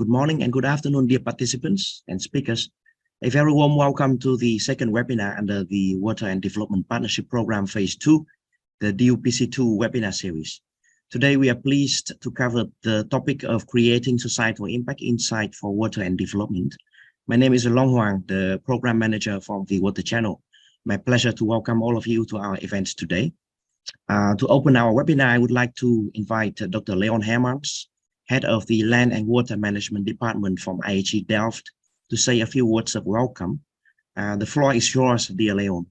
Good morning and good afternoon, dear participants and speakers. A very warm welcome to the second webinar under the Water and Development Partnership Program Phase 2, the IHE-DUPC2 webinar series. Today, we are pleased to cover the topic of creating societal impact insight for water and development. My name is Long Huang, the program manager for the Water Channel. My pleasure to welcome all of you to our events today. To open our webinar, I would like to invite Dr. Leon Hermans, Head of the Land and Water Management Department from IHE Delft, to say a few words of welcome. The floor is yours, dear Leon.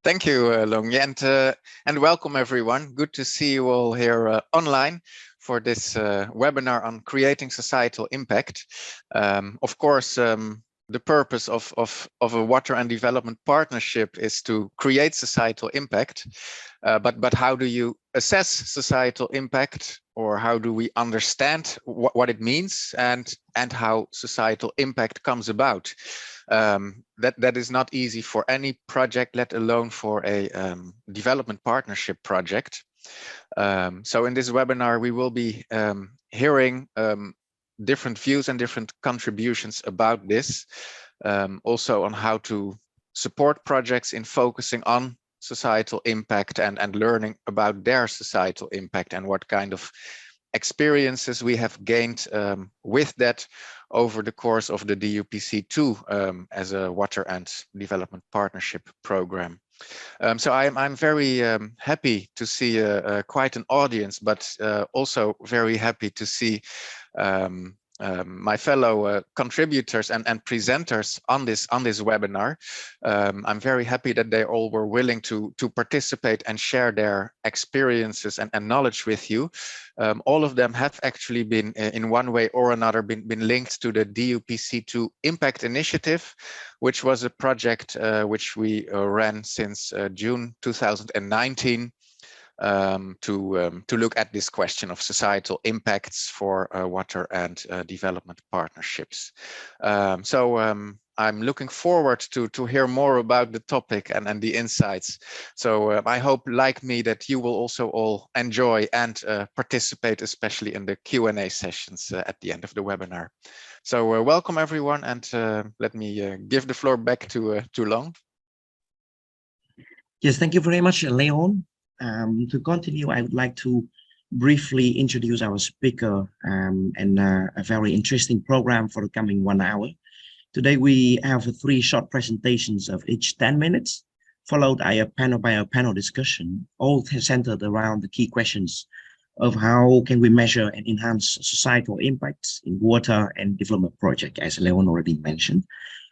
Thank you, Long, and welcome everyone. Good to see you all here online for this webinar on creating societal impact. Of course, the purpose of a water and development partnership is to create societal impact. But how do you assess societal impact, or how do we understand what it means and how societal impact comes about? That is not easy for any project, let alone for a development partnership project. So in this webinar, we will be hearing different views and different contributions about this, also on how to support projects in focusing on societal impact and learning about their societal impact and what kind of experiences we have gained with that over the course of the IHE-DUPC2 as a water and development partnership program. So I'm very happy to see quite an audience, but also very happy to see my fellow contributors and presenters on this webinar. I'm very happy that they all were willing to participate and share their experiences and knowledge with you. All of them have actually been in one way or another been linked to the IHE-DUPC2 Impact Initiative, which was a project which we ran since June 2019. To look at this question of societal impacts for water and development partnerships. I'm looking forward to hear more about the topic and the insights. So I hope, like me, that you will also all enjoy and participate, especially in the Q&A sessions at the end of the webinar. So welcome everyone, and let me give the floor back to Long. Yes, thank you very much, Leon. To continue, I would like to briefly introduce our speaker and a very interesting program for the coming 1 hour. Today, we have 3 short presentations of each 10 minutes, followed by a panel discussion, all centered around the key questions of how can we measure and enhance societal impacts in water and development project, as Leon already mentioned.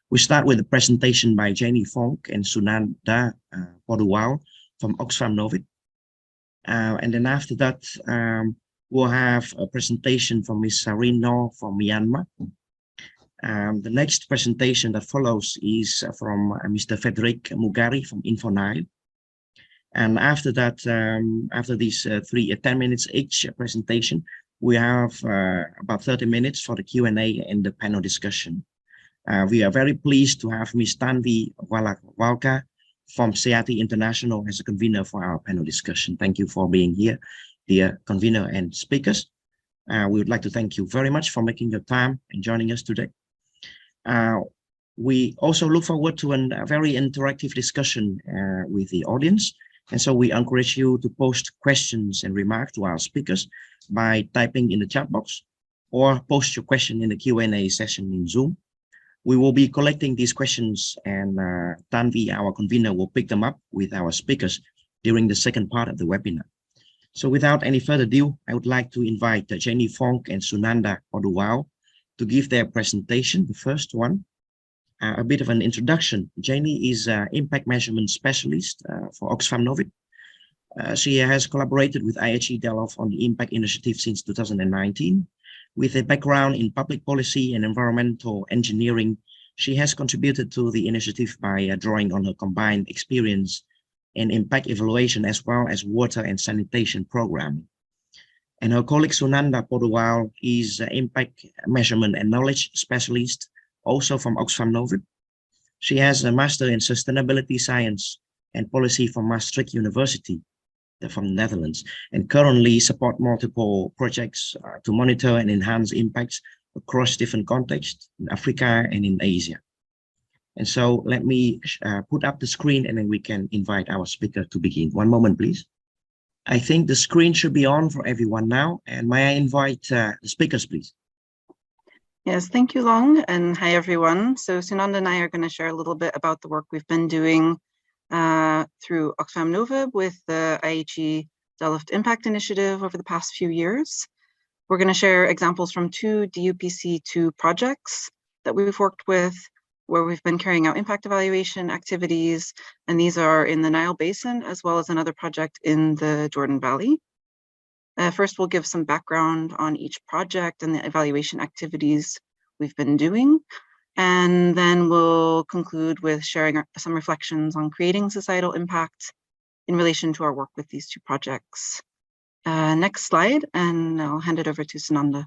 We start with a presentation by Jenny Fonk and Sunanda Poduwal from Oxfam Novit. And then after that, we'll have a presentation from Ms. Sarin Noor from Myanmar. The next presentation that follows is from Mr. Frederick Mugari from InfoNile. And after that, after these 10 minutes each presentation, we have about 30 minutes for the Q&A and the panel discussion. We are very pleased to have Ms. Tanvi Walka from CIT International as a convener for our panel discussion. Thank you for being here, dear convener and speakers. We would like to thank you very much for making your time and joining us today. We also look forward to a very interactive discussion with the audience. And so we encourage you to post questions and remarks to our speakers by typing in the chat box or post your question in the Q&A session in Zoom. We will be collecting these questions, and Tanvi, our convener, will pick them up with our speakers during the second part of the webinar. So without any further ado, I would like to invite Jenny Fonk and Sunanda Poduwal to give their presentation, the first one. A bit of an introduction. Jenny is an impact measurement specialist for Oxfam Novit. She has collaborated with IHE Delft on the Impact Initiative since 2019. With a background in public policy and environmental engineering, she has contributed to the initiative by drawing on her combined experience in impact evaluation as well as water and sanitation programming. And her colleague Sunanda Poduwal is an impact measurement and knowledge specialist, also from Oxfam Novit. She has a master in sustainability science and policy from Maastricht University. from the Netherlands, and currently support multiple projects to monitor and enhance impacts across different contexts in Africa and in Asia. And so let me put up the screen and then we can invite our speaker to begin. One moment, please. I think the screen should be on for everyone now. And may I invite the speakers, please? Yes, thank you, Long, and hi, everyone. So Sunanda and I are going to share a little bit about the work we've been doing through Oxfam Novib with the IHE Delft Impact Initiative over the past few years. We're going to share examples from 2 DUPC2 projects that we've worked with, where we've been carrying out impact evaluation activities, and these are in the Nile Basin, as well as another project in the Jordan Valley. First, we'll give some background on each project and the evaluation activities we've been doing, and then we'll conclude with sharing some reflections on creating societal impact in relation to our work with these 2 projects. Next slide, and I'll hand it over to Sunanda.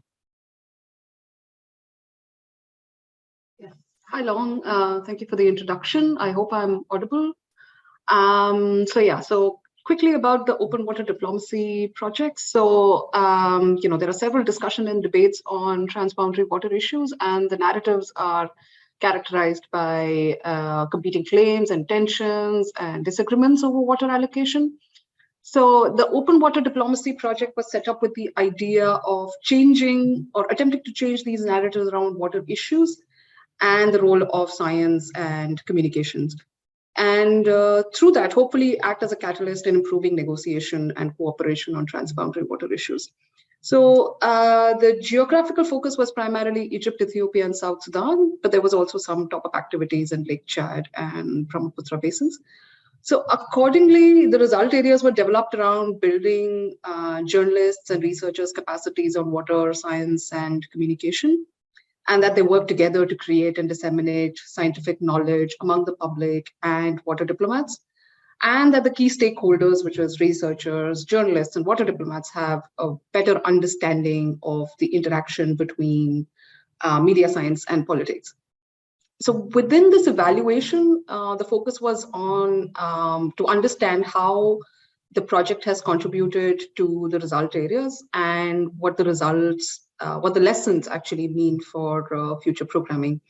Yes. Hi, Long. Thank you for the introduction. I hope I'm audible. So quickly about the open water diplomacy project. So, there are several discussion and debates on transboundary water issues, and the narratives are characterized by competing claims and tensions and disagreements over water allocation. So the open water diplomacy project was set up with the idea of changing or attempting to change these narratives around water issues and the role of science and communications. And through that, hopefully act as a catalyst in improving negotiation and cooperation on transboundary water issues. So the geographical focus was primarily Egypt, Ethiopia, and South Sudan, but there was also some top-up activities in Lake Chad and Brahmaputra basins. So accordingly, the result areas were developed around building journalists and researchers' capacities on water science and communication, and that they work together to create and disseminate scientific knowledge among the public and water diplomats, and that the key stakeholders, which is researchers, journalists, and water diplomats, have a better understanding of the interaction between media science and politics. So within this evaluation, the focus was on to understand how the project has contributed to the result areas and what the results, what the lessons actually mean for future programming.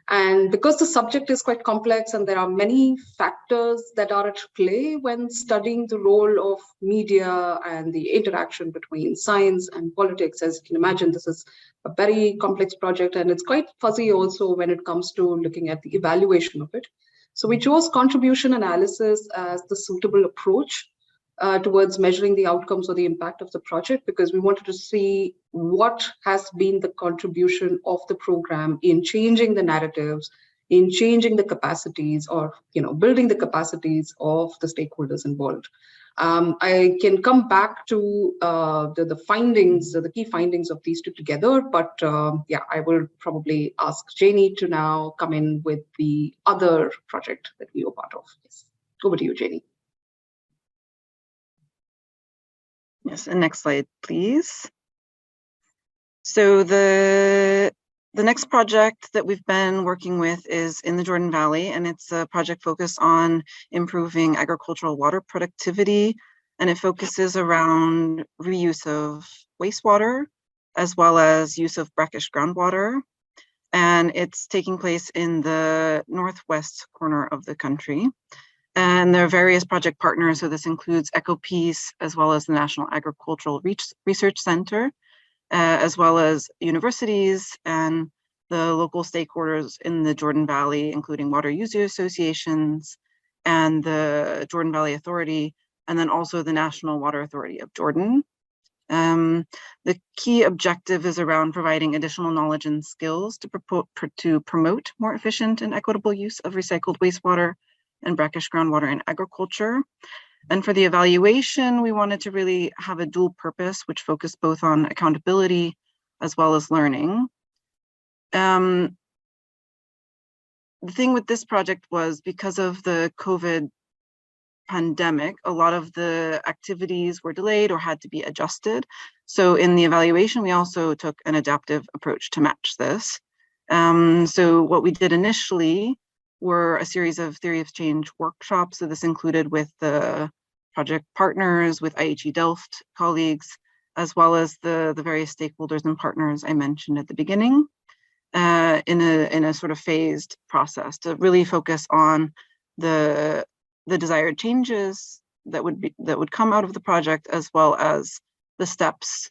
And because the subject is quite complex and there are many factors that are at play when studying the role of media and the interaction between science and politics, as you can imagine, this is a very complex project and it's quite fuzzy also when it comes to looking at the evaluation of it. So we chose contribution analysis as the suitable approach towards measuring the outcomes or the impact of the project, because we wanted to see what has been the contribution of the program in changing the narratives, in changing the capacities, or building the capacities of the stakeholders involved. I can come back to the findings, the key findings of these 2 together, but I will probably ask Janie to now come in with the other project that we were part of. Yes. Over to you, Janie. Yes, and next slide, please. So the next project that we've been working with is in the Jordan Valley, and it's a project focused on improving agricultural water productivity, and it focuses around reuse of wastewater as well as use of brackish groundwater, and it's taking place in the northwest corner of the country. And there are various project partners, so this includes EcoPeace, as well as the National Agricultural Research Center, as well as universities and the local stakeholders in the Jordan Valley, including water user associations and the Jordan Valley Authority, and then also the National Water Authority of Jordan. The key objective is around providing additional knowledge and skills to promote more efficient and equitable use of recycled wastewater and brackish groundwater in agriculture. And for the evaluation, we wanted to really have a dual purpose, which focused both on accountability as well as learning. The thing with this project was, because of the COVID pandemic, a lot of the activities were delayed or had to be adjusted. So in the evaluation, we also took an adaptive approach to match this. So what we did initially were a series of theory of change workshops. So this included with the project partners, with IHE Delft colleagues, as well as the various stakeholders and partners I mentioned at the beginning, in a sort of phased process to really focus on the desired changes that would come out of the project, as well as the steps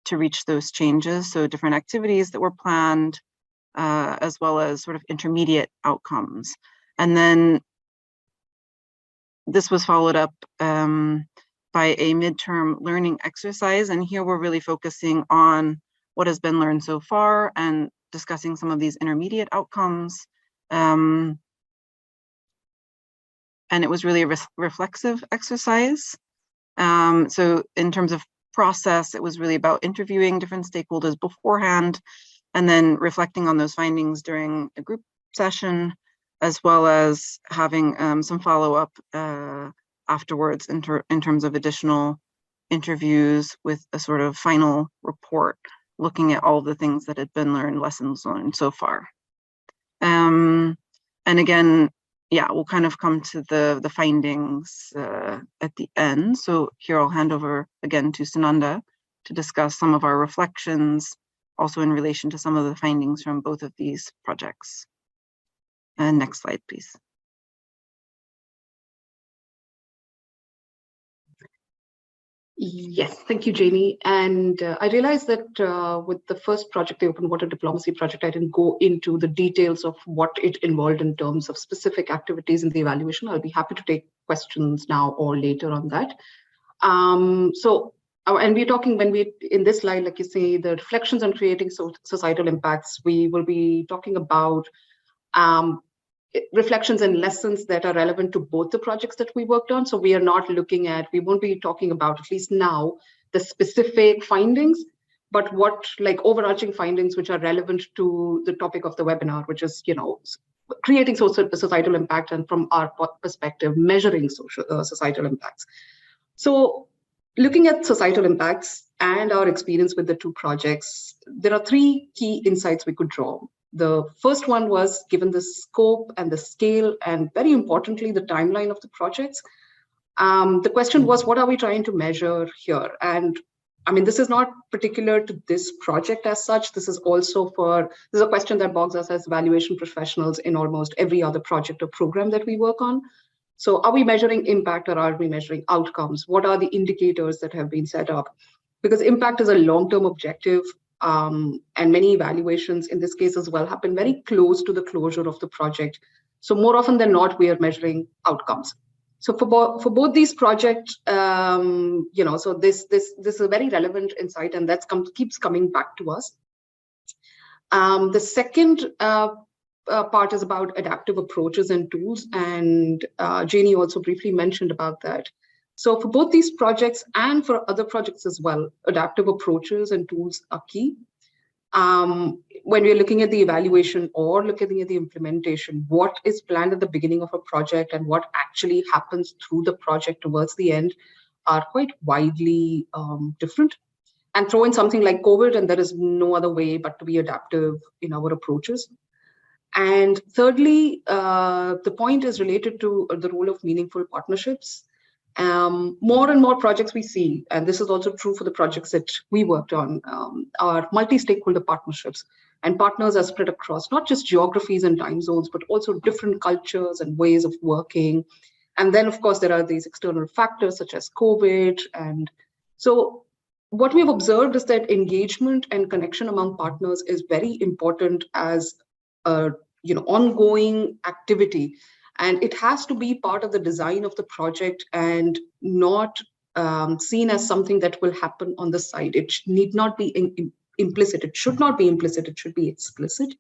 to reach those changes. So different activities that were planned, as well as sort of intermediate outcomes. And then this was followed up by a midterm learning exercise. And here we're really focusing on what has been learned so far and discussing some of these intermediate outcomes. And it was really a reflexive exercise. So in terms of process, it was really about interviewing different stakeholders beforehand and then reflecting on those findings during a group session, as well as having some follow-up afterwards in terms of additional interviews with a sort of final report, looking at all of the things that had been learned, lessons learned so far. And again, yeah, we'll kind of come to the findings at the end. So here I'll hand over again to Sunanda to discuss some of our reflections, also in relation to some of the findings from both of these projects. And next slide, please. Yes, thank you, Janie. And I realized that with the first project, the Open Water Diplomacy project, I didn't go into the details of what it involved in terms of specific activities in the evaluation. I'll be happy to take questions now or later on that. And we're talking, when we, in this slide, like you say, the reflections on creating societal impacts, we will be talking about reflections and lessons that are relevant to both the projects that we worked on. So we are not looking at, we won't be talking about, at least now, the specific findings, but what, like, overarching findings which are relevant to the topic of the webinar, which is, you know, creating societal impact, and from our perspective, measuring societal impacts. So looking at societal impacts and our experience with the two projects, there are three key insights we could draw. The first one was, given the scope and the scale, and very importantly, the timeline of the projects, the question was, what are we trying to measure here? And I mean, this is not particular to this project as such. This is also this is a question that bogs us as evaluation professionals in almost every other project or program that we work on. So are we measuring impact, or are we measuring outcomes? What are the indicators that have been set up? Because impact is a long-term objective. And many evaluations in this case as well happen very close to the closure of the project. So more often than not, we are measuring outcomes. So for both these projects, you know, so this is a very relevant insight, and that keeps coming back to us. The second part is about adaptive approaches and tools, and Janie also briefly mentioned about that. So for both these projects and for other projects as well, adaptive approaches and tools are key. When we're looking at the evaluation or looking at the implementation, what is planned at the beginning of a project and what actually happens through the project towards the end are quite widely different. And throw in something like COVID, and there is no other way but to be adaptive in our approaches. And thirdly, the point is related to the role of meaningful partnerships. More and more projects we see, and this is also true for the projects that we worked on, are multi-stakeholder partnerships. And partners are spread across not just geographies and time zones, but also different cultures and ways of working. And then, of course, there are these external factors such as COVID. And so what we've observed is that engagement and connection among partners is very important as a ongoing activity. And it has to be part of the design of the project and not seen as something that will happen on the side. It need not be implicit. It should not be implicit. It should be explicit.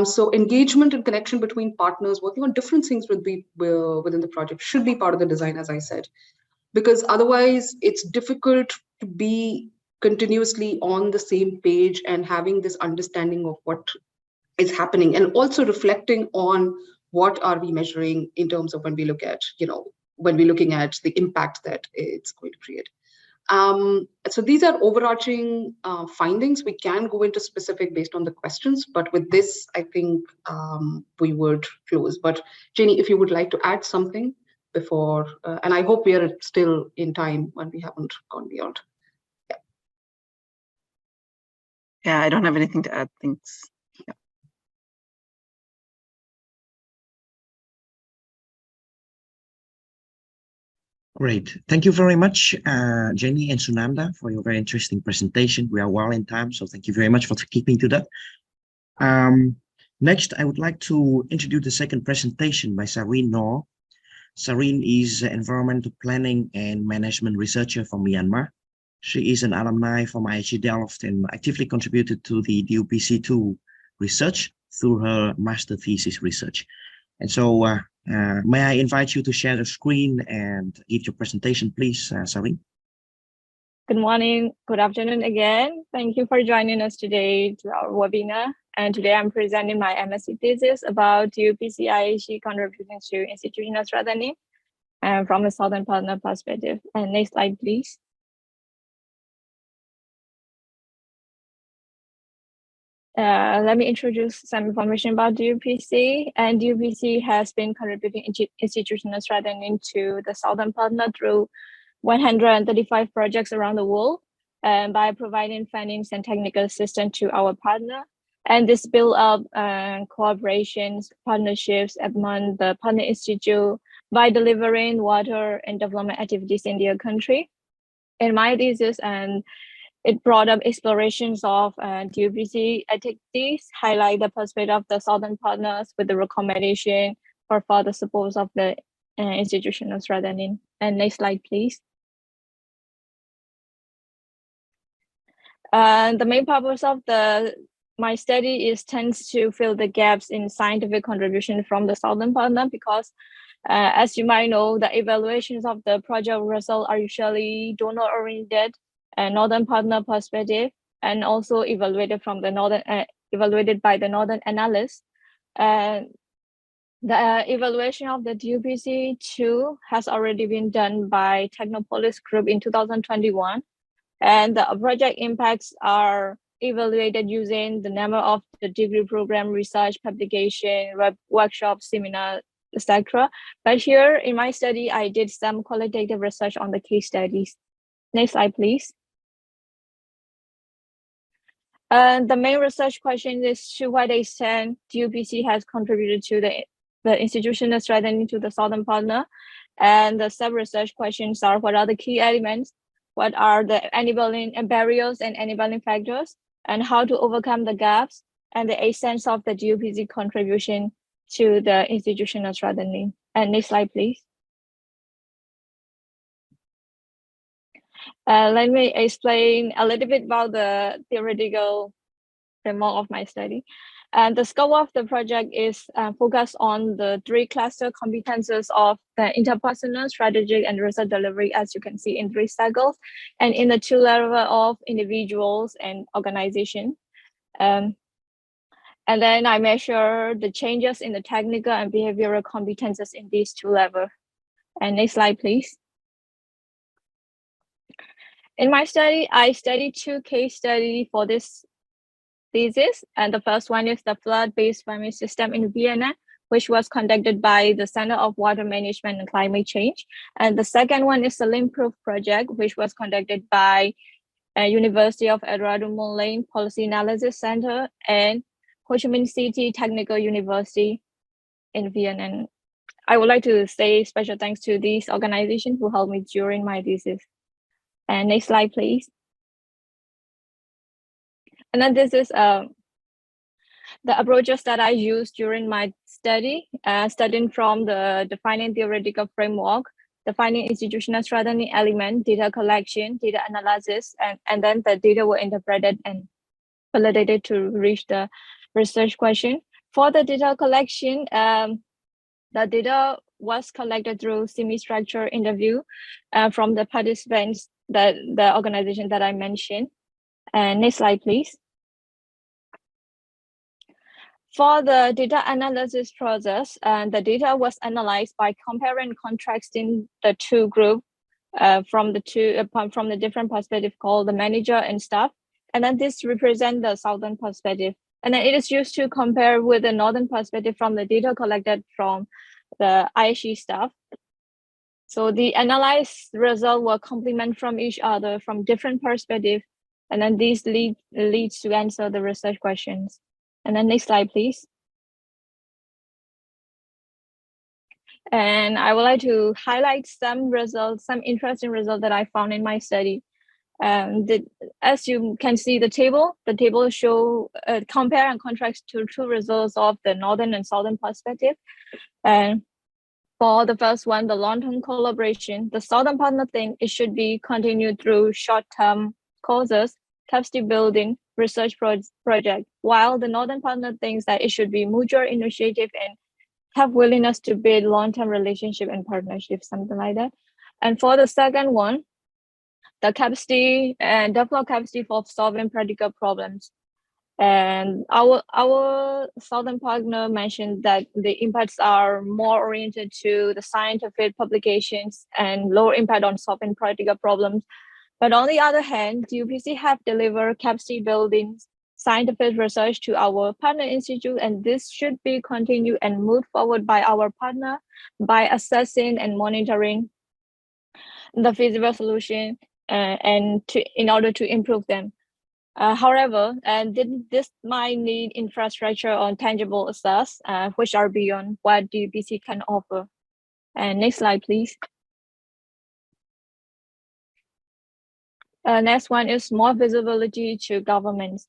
So engagement and connection between partners working on different things within the project should be part of the design, as I said, because otherwise it's difficult to be continuously on the same page and having this understanding of what is happening, and also reflecting on what are we measuring in terms of when we look at, when we're looking at the impact that it's going to create. So these are overarching findings. We can go into specific based on the questions, but with this, I think we would close. But Jenny, if you would like to add something before, and I hope we are still in time when we haven't gone beyond. Yeah, I don't have anything to add. Thanks. Yeah. Great. Thank you very much, Jenny and Sunanda, for your very interesting presentation. We are well in time, so thank you very much for keeping to that. Next, I would like to introduce the second presentation by Sareen Noor. Sareen is an environmental planning and management researcher from Myanmar. She is an alumni from IHE Delft and actively contributed to the DUPC2 research through her master thesis research. And so may I invite you to share the screen and give your presentation, please, Sareen? Good morning, good afternoon again. Thank you for joining us today to our webinar. And today I'm presenting my MSc thesis about DUPC IHE contributing to institutional strengthening from a Southern partner perspective. And next slide, please. Let me introduce some information about DUPC. And DUPC has been contributing institutional strengthening to the Southern partner through 135 projects around the world by providing fundings and technical assistance to our partner. And this build up cooperations, partnerships among the partner institute by delivering water and development activities in their country. In my thesis, and it brought up explorations of DUPC activities, highlight the perspective of the Southern partners with the recommendation for further support of the institutional strengthening. And next slide, please. The main purpose of my study tends to fill the gaps in scientific contribution from the Southern partner because, as you might know, the evaluations of the project result are usually donor-oriented and Northern partner perspective, and also evaluated from the evaluated by the Northern analysts. The evaluation of the DUPC2 has already been done by Technopolis Group in 2021. And the project impacts are evaluated using the number of the degree program, research, publication, workshops, seminar, etc. But here in my study, I did some qualitative research on the case studies. Next slide, please. The main research question is to what extent DUPC has contributed to the institutional strengthening to the Southern partner. And the sub-research questions are, what are the key elements? What are the enabling barriers and enabling factors, and how to overcome the gaps, and the essence of the DUPC contribution to the institutional strengthening. And next slide, please. Let me explain a little bit about the theoretical framework of my study. And the scope of the project is focused on the 3 cluster competences of the interpersonal, strategic, and research delivery, as you can see in 3 cycles, and in the 2 levels of individuals and organization. And then I measure the changes in the technical and behavioral competences in these 2 levels. And next slide, please. In my study, I studied 2 case studies for this thesis, and the first one is the flood-based farming system in Vienna, which was conducted by the Center of Water Management and Climate Change. And the second one is the Limproof project, which was conducted by University of Eduardo Moulin Policy Analysis Center and Ho Chi Minh City Technical University in Vienna. And I would like to say special thanks to these organizations who helped me during my thesis. And next slide, please. And then this is the approaches that I used during my study, studying from the defining theoretical framework, defining institutional strengthening element, data collection, data analysis, and then the data were interpreted and validated to reach the research question. For the data collection, the data was collected through semi-structured interview from the participants, the organization that I mentioned. And next slide, please. For the data analysis process, the data was analyzed by comparing and contrasting the 2 groups from the different perspective called the manager and staff. And then this represents the Southern perspective. And then it is used to compare with the Northern perspective from the data collected from the IHE staff. So the analyzed result will complement from each other from different perspectives, and then these leads to answer the research questions. And then next slide, please. And I would like to highlight some results, some interesting results that I found in my study. As you can see, the table show compare and contrast to two results of the northern and southern perspective. And for the first one, the long-term collaboration, the southern partner think it should be continued through short-term courses, capacity building, research project, while the northern partner thinks that it should be mutual initiative and have willingness to build long-term relationship and partnership, something like that. And for the second one, the capacity and develop capacity for solving practical problems. And our southern partner mentioned that the impacts are more oriented to the scientific publications and lower impact on solving practical problems. But on the other hand, DUPC have delivered capacity building scientific research to our partner institute, and this should be continued and moved forward by our partner by assessing and monitoring the feasible solution in order to improve them. However, this might need infrastructure on tangible assets, which are beyond what DUPC can offer. And next slide, please. Next one is more visibility to governments.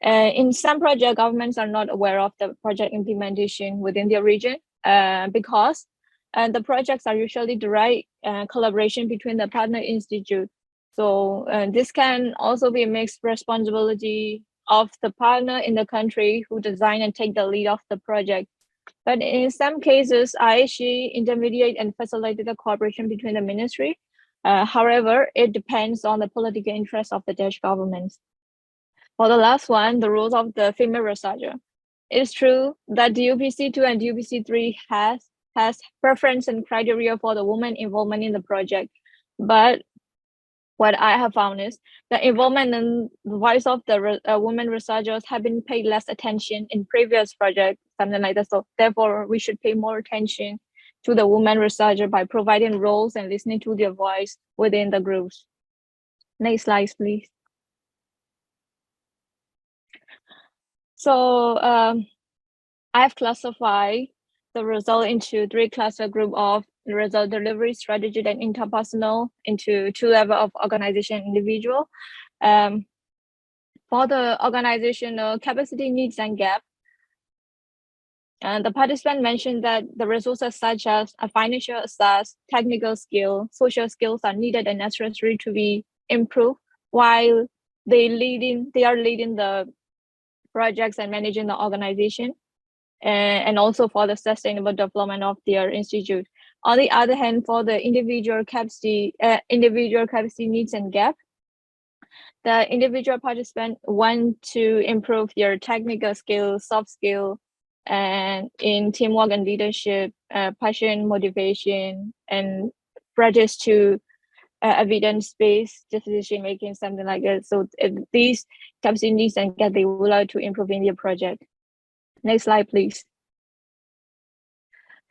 In some projects, governments are not aware of the project implementation within their region because the projects are usually direct collaboration between the partner institute. So this can also be a mixed responsibility of the partner in the country who design and take the lead of the project. But in some cases, IHE intermediate and facilitate the cooperation between the ministry. However, it depends on the political interest of the Dutch government. For the last one, the roles of the female researcher. It's true that DUPC2 and DUPC3 has preference and criteria for the woman involvement in the project, but what I have found is the involvement and the voice of the women researchers have been paid less attention in previous projects, something like that. So therefore, we should pay more attention to the women researcher by providing roles and listening to their voice within the groups. Next slide, please. So I've classified the result into 3 cluster group of result delivery, strategy, and interpersonal into 2 levels of organization and individual. For the organizational capacity needs and gap, and the participant mentioned that the resources such as a financial access, technical skill, social skills are needed and necessary to be improved while they are leading the projects and managing the organization, and also for the sustainable development of their institute. On the other hand, for the individual capacity needs and gap, the individual participant want to improve their technical skills, soft skill, and in teamwork and leadership, passion, motivation, and practice to evidence-based decision making, something like that. So these capacity needs and gap, they would like to improve in their project. Next slide, please.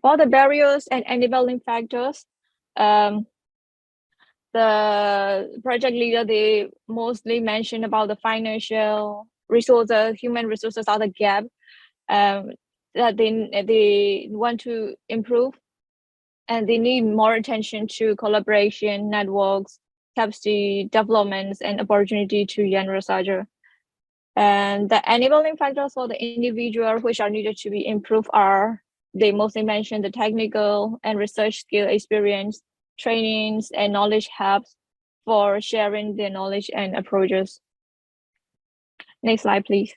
For the barriers and enabling factors, the project leader, they mostly mention about the financial resources, human resources are the gap that they want to improve, and they need more attention to collaboration, networks, capacity developments, and opportunity to young researcher. And the enabling factors for the individual which are needed to be improved are, they mostly mention the technical and research skill experience, trainings, and knowledge hubs for sharing their knowledge and approaches. Next slide, please.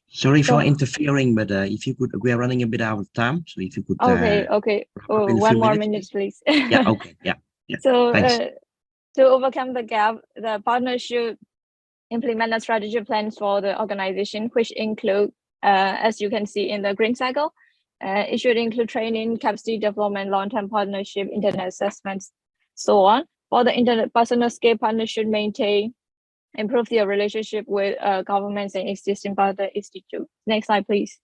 Sorry for interfering, but if you could, we are running a bit out of time, so if you could. Okay. Oh, 1 more minute, please. Yeah. Okay. Yeah. So to overcome the gap, the partner should implement a strategy plans for the organization, which include, as you can see in the green cycle, it should include training, capacity development, long-term partnership, internet assessments, so on. For the interpersonal scale, partners should improve their relationship with governments and existing partner institutes. Next slide, please.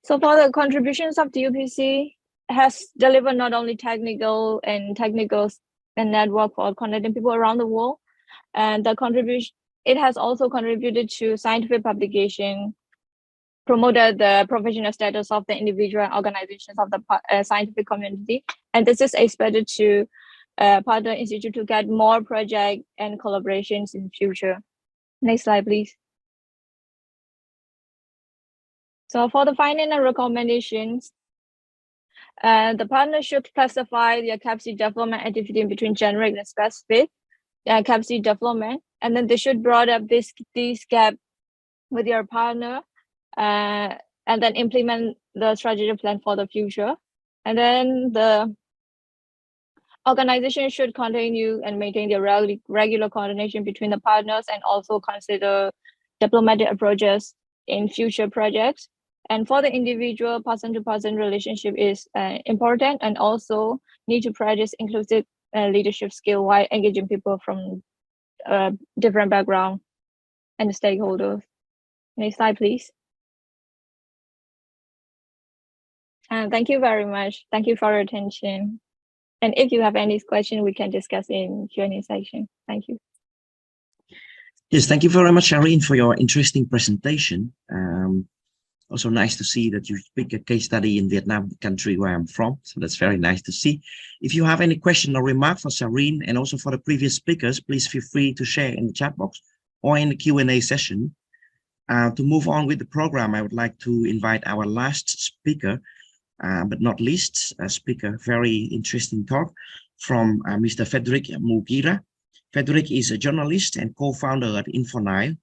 So for the contributions of DUPC has delivered not only technical and network for connecting people around the world, and it has also contributed to scientific publication, promoted the professional status of the individual and organizations of the scientific community, and this is expected to partner institute to get more project and collaborations in the future. Next slide, please. So for the finding and recommendations, the partner should classify their capacity development activity between generic and specific capacity development, and then they should broad up these gaps with your partner, and then implement the strategic plan for the future. And then the organization should continue and maintain their regular coordination between the partners, and also consider diplomatic approaches in future projects. And for the individual, person-to-person relationship is important, and also need to practice inclusive leadership skill while engaging people from different background and stakeholders. Next slide, please. Thank you very much. Thank you for your attention. And if you have any question, we can discuss in Q&A section. Thank you. Yes, thank you very much, Shireen, for your interesting presentation. Also nice to see that you speak a case study in Vietnam, the country where I'm from. So that's very nice to see. If you have any question or remark for Shireen and also for the previous speakers, please feel free to share in the chat box or in the Q&A session. To move on with the program, I would like to invite our last speaker, but not least, a speaker, very interesting talk from Mr. Frederick Mugira. Frederick is a journalist and co-founder at InfoNile.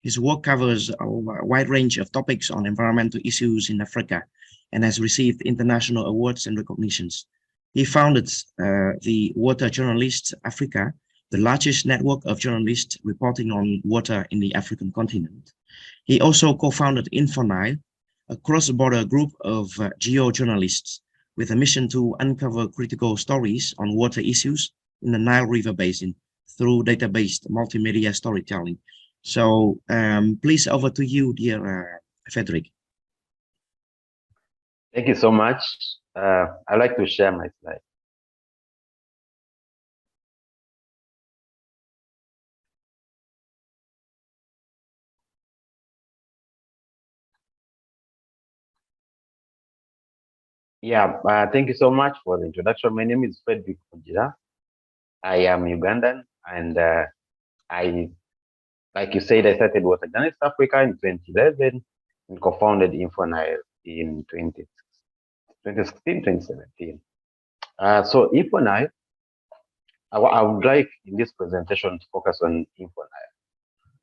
His work covers a wide range of topics on environmental issues in Africa and has received international awards and recognitions. He founded the Water Journalists Africa, the largest network of journalists reporting on water in the African continent. He also co-founded InfoNile, a cross-border group of geo-journalists with a mission to uncover critical stories on water issues in the Nile River Basin through data-based multimedia storytelling. So please, over to you, dear Frederick. Thank you so much. I'd like to share my slide. Yeah, thank you so much for the introduction. My name is Frederick Mugira. I am Ugandan, and like you said, I started Water Journalists Africa in 2011 and co-founded InfoNile in 2016, 2017. So InfoNile, I would like in this presentation to focus on InfoNile.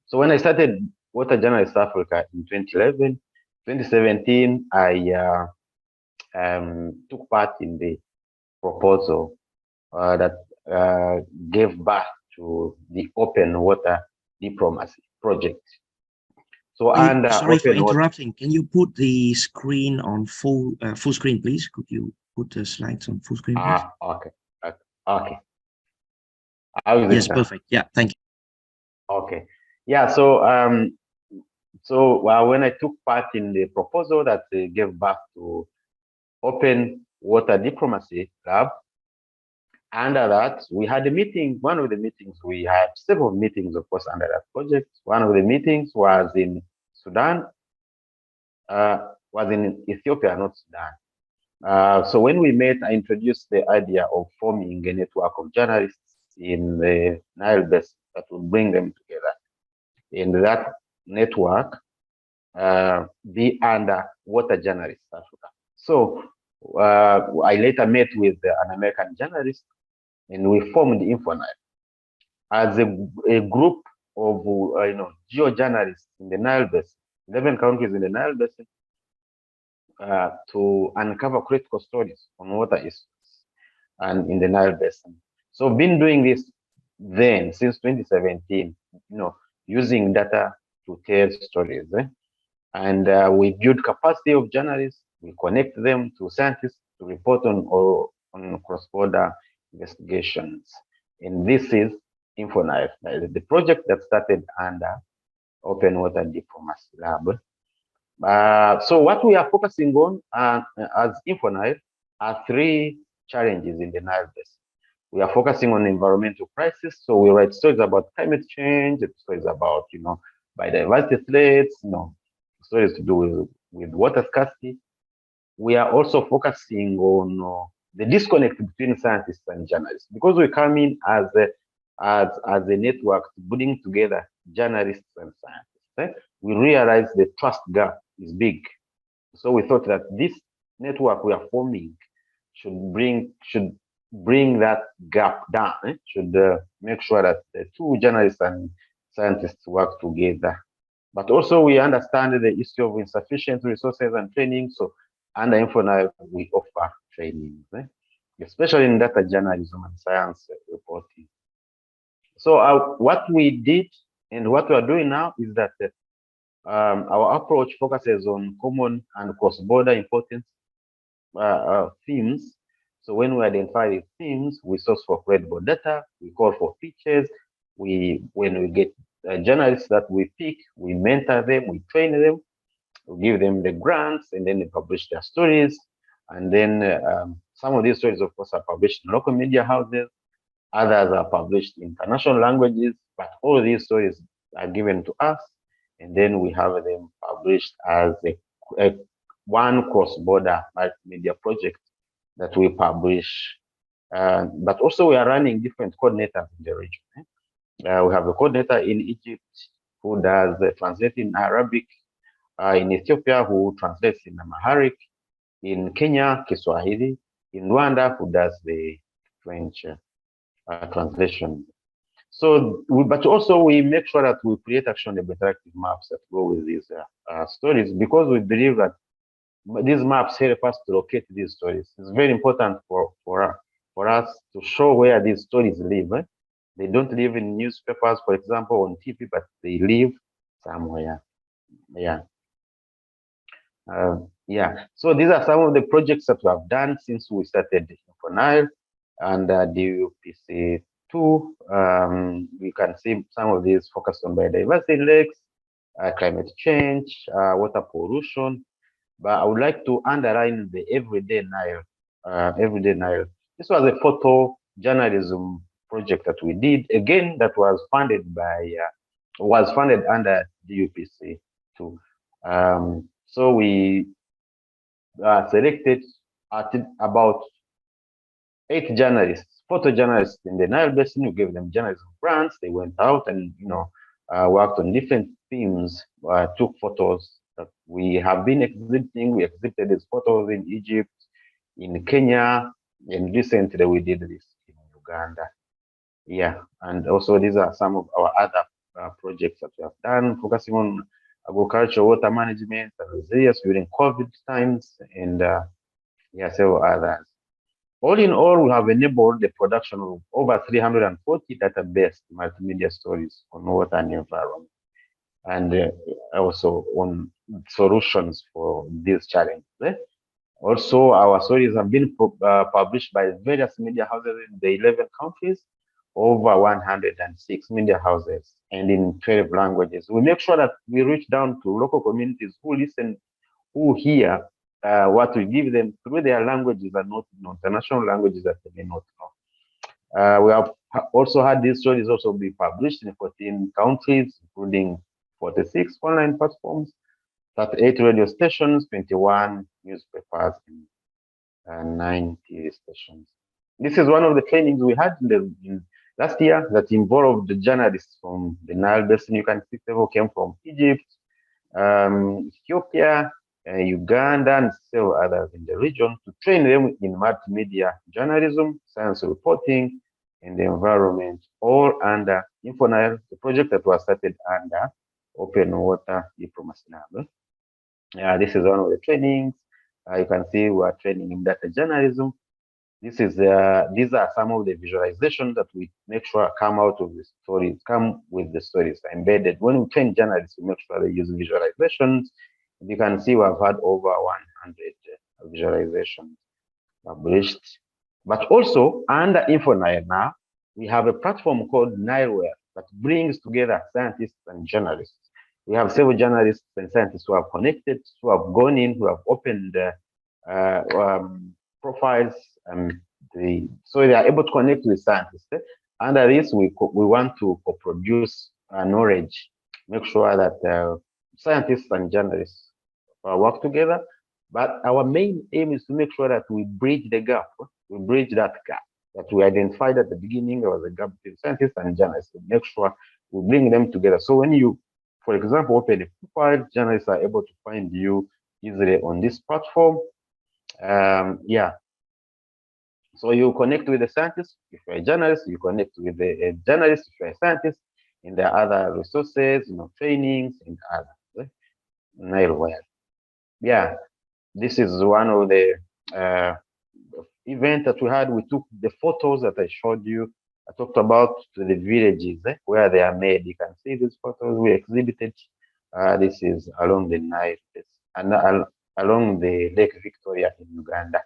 So when I started Water Journalists Africa in 2011, 2017, I took part in the proposal that gave birth to the Open Water Diplomacy project. So, sorry for interrupting. Can you put the screen on full screen, please? Could you put the slides on full screen, please? Okay. Yes, perfect. Yeah, thank you. Okay. Yeah. So, when I took part in the proposal that gave birth to Open Water Diplomacy Lab, under that, we had a meeting. One of the meetings, we had several meetings, of course, under that project. One of the meetings was in Sudan, was in Ethiopia, not Sudan. So when we met, I introduced the idea of forming a network of journalists in the Nile Basin that will bring them together. In that network, be under Water Journalists Africa. So I later met with an American journalist, and we formed InfoNile as a group of geo-journalists in the Nile Basin, 11 countries in the Nile Basin, to uncover critical stories on water issues and in the Nile Basin. So been doing this then since 2017, using data to tell stories. And we build capacity of journalists, we connect them to scientists to report on cross-border investigations. And this is InfoNile, the project that started under Open Water Diplomacy Lab. So what we are focusing on as InfoNile are three challenges in the Nile Basin. We are focusing on environmental crisis, so we write stories about climate change, stories about, biodiversity threats, stories to do with water scarcity. We are also focusing on the disconnect between scientists and journalists, because we come in as a network to bring together journalists and scientists. We realize the trust gap is big, so we thought that this network we are forming should bring that gap down. Should make sure that the two journalists and scientists work together. But also we understand the issue of insufficient resources and training. So under InfoNile, we offer training, especially in data journalism and science reporting. So what we did and what we are doing now is that our approach focuses on common and cross-border importance themes. So when we identify the themes, we source for credible data, we call for features, when we get journalists that we pick, we mentor them, we train them, we give them the grants, and then they publish their stories. And then some of these stories, of course, are published in local media houses, others are published in international languages, but all these stories are given to us, and then we have them published as one cross-border multimedia project that we publish. But also we are running different coordinators in the region. We have a coordinator in Egypt who does translating in Arabic, in Ethiopia who translates in Amharic, in Kenya, Kiswahili, in Rwanda who does the French translation. So, but also we make sure that we create actionable interactive maps that go with these stories, because we believe that these maps help us to locate these stories. It's very important for us to show where these stories live. They don't live in newspapers, for example, on TV, but they live somewhere. Yeah. So these are some of the projects that we have done since we started InfoNile and DUPC2. You can see some of these focused on biodiversity index, climate change, water pollution. But I would like to underline the Everyday Nile. This was a photo journalism project that we did. Again, that was funded under DUPC2. So we selected about 8 journalists, photojournalists in the Nile Basin. We gave them journalism grants. They went out and worked on different themes, took photos that we have been exhibiting. We exhibited these photos in Egypt, in Kenya, and recently we did this in Uganda. Yeah, and also these are some of our other projects that we have done, focusing on agriculture, water management, and resilience during COVID times, and several others. All in all, we have enabled the production of over 340 database multimedia stories on water and environment, and also on solutions for these challenges. Also, our stories have been published by various media houses in the 11 countries, over 106 media houses, and in 12 languages. We make sure that we reach down to local communities who listen, who hear what we give them through their languages and not international languages that they may not know. We have also had these stories also be published in 14 countries, including 46 online platforms, 38 radio stations, 21 newspapers, and 90 stations. This is one of the trainings we had in last year that involved the journalists from the Nile Basin. You can see several came from Egypt, Ethiopia, Uganda, and several others in the region, to train them in multimedia journalism, science reporting, and the environment, all under InfoNile, the project that was started under Open Water Diplomacy Lab. This is one of the trainings. You can see we are training in data journalism. These are some of the visualizations that we make sure come out of the stories, come with the stories embedded. When we train journalists, we make sure they use visualizations. You can see we have had over 100 visualizations published. But also under InfoNile now, we have a platform called Nileware that brings together scientists and journalists. We have several journalists and scientists who have connected, who have gone in, who have opened profiles, so they are able to connect with scientists. Under this, we want to co-produce knowledge, make sure that scientists and journalists work together. But our main aim is to make sure that we bridge the gap. We bridge that gap that we identified at the beginning. There was a gap between scientists and journalists. We make sure we bring them together. So when you, for example, open a profile, journalists are able to find you easily on this platform. Yeah. So you connect with the scientist. If you're a journalist, you connect with a journalist. If you're a scientist, and there are other resources, trainings and others. Yeah, this is one of the event that we had. We took the photos that I showed you. I talked about to the villages where they are made. You can see these photos we exhibited. This is along the Nile and along the Lake Victoria in Uganda.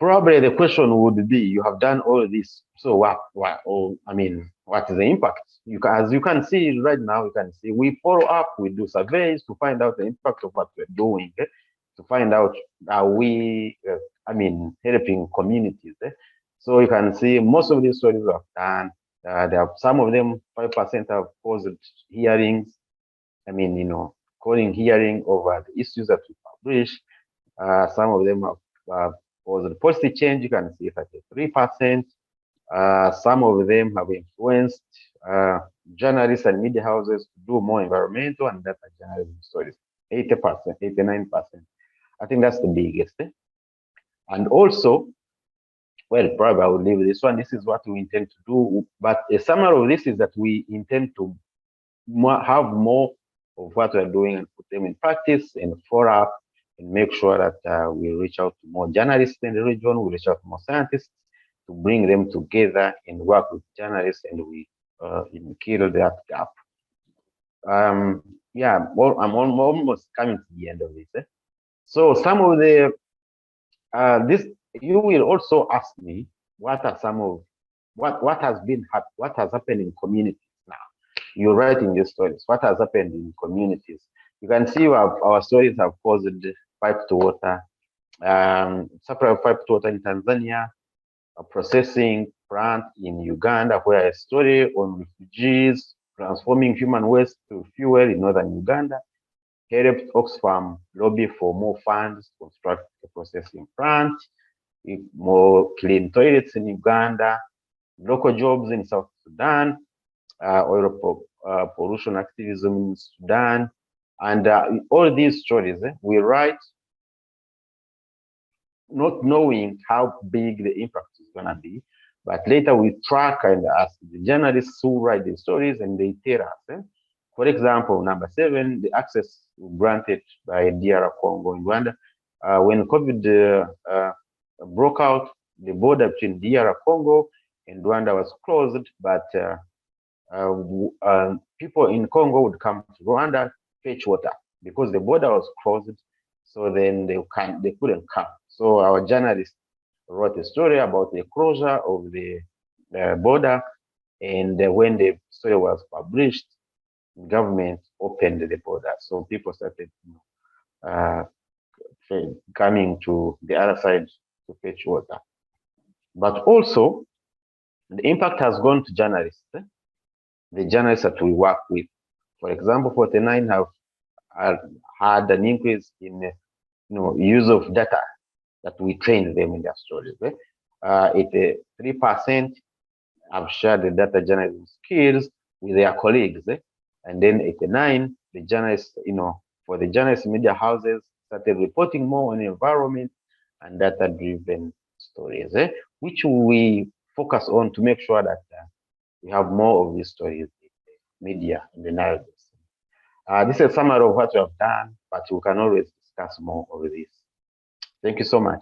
Probably the question would be, you have done all this, so what is the impact? As you can see right now, you can see we follow up, we do surveys to find out the impact of what we're doing, to find out are we, helping communities. So you can see most of these studies we have done. There are some of them, 5% have caused hearings. Calling hearing over the issues that we publish. Some of them have caused policy change. You can see 33%. Some of them have influenced journalists and media houses to do more environmental and data journalism stories. 80%, 89%. I think that's the biggest. And also, well, probably I will leave this one. This is what we intend to do. But a summary of this is that we intend to have more of what we're doing and put them in practice and follow up and make sure that we reach out to more journalists in the region, we reach out to more scientists to bring them together and work with journalists, and we kill that gap. Yeah, well, I'm almost coming to the end of this. So some of the, you will also ask me, what are some of, what has happened in communities now? You're writing these stories. What has happened in communities? You can see our stories have caused pipe to water, supply of pipe to water in Tanzania, a processing plant in Uganda, where a story on refugees transforming human waste to fuel in northern Uganda, helped Oxfam lobby for more funds to construct a processing plant, more clean toilets in Uganda, local jobs in South Sudan, oil pollution activism in Sudan, and all these stories we write not knowing how big the impact is going to be, but later we track and ask the journalists who write the stories, and they tell us. For example, number 7, the access granted by DR Congo in Rwanda. When COVID broke out, the border between DR Congo and Rwanda was closed, but people in Congo would come to Rwanda, fetch water, because the border was closed. So then they couldn't come. So our journalist wrote a story about the closure of the border, and when the story was published, the government opened the border. So people started coming to the other side to fetch water. But also, the impact has gone to journalists, the journalists that we work with. For example, 49 have had an increase in use of data that we train them in their stories. 83% have shared the data journalism skills with their colleagues, and then 89, the journalists, for the journalist media houses started reporting more on environment and data-driven stories, which we focus on to make sure that we have more of these stories in the media, in the narratives. This is a summary of what we have done, but we can always discuss more of this. Thank you so much.